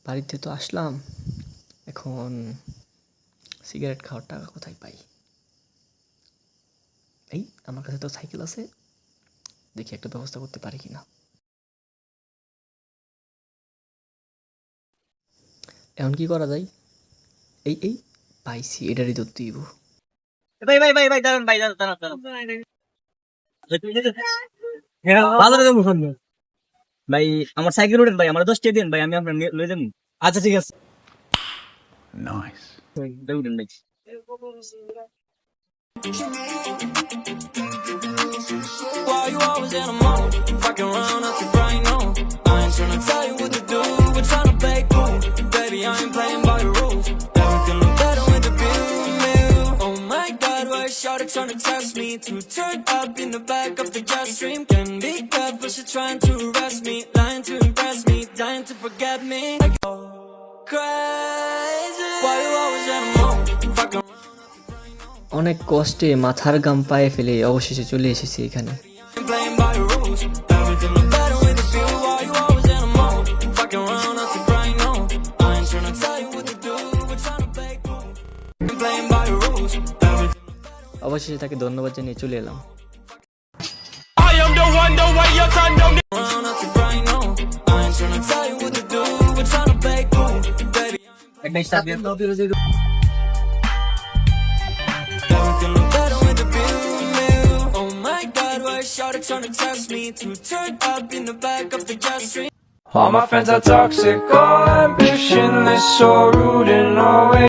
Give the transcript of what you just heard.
বাড়িতে তো আসলাম, এখন সিগারেট খাওয়ার টাকা কোথায় পাই? এই আমার কাছে তো সাইকেল আছে, দেখি একটা ব্যবস্থা করতে পারি কিনা। এখন কি করা যায়? এই এই পাইছি, এটারই তো দিব। ভাই ভাই ভাই ভাই দাঁড়ান ভাই দাঁড়ান দাঁড়ান দাঁড়ান ভালো রে মুখন ভাই আমার সাইকেল উঠেন ভাই আমার 10 টাকা দিন ভাই আমি আপনার লই দেব। আচ্ছা ঠিক আছে নাইস উঠেন ভাই। Why you always in a mode? Fucking around at the brain, no. I ain't tryna tell you what to do. We're tryna play cool. Baby, I ain't playing by the rules. Everything look better with the view. Oh my god, why is shawty tryna test me? To turn up in the back of the jet stream. Can be careful, she trying to arrest me. Lying to impress me, dying to forget me. Crazy. Why you always in a mode? Fucking অনেক কষ্টে মাথার গাম পায়ে ফেলে অবশেষে চলে এসেছি এখানে। playing by the rules. Everything look better with the view. Why you always in a mode? Fucking around at the brain, no. I ain't tryna tell you what to do. We're tryna play cool. Playing by the rules. অবশেষে তাকে ধন্যবাদ জানিয়ে চলে এলাম। I am the one, the way you turn down the around at the brain, no. I ain't tryna tell you what to do. We're tryna play cool. Baby, একটা staff দিয়ে everything look better with the view. Oh my god, why is shawty tryna test me? To turn up in the back of the jet stream. All my friends are toxic, all ambitionless, so rude and always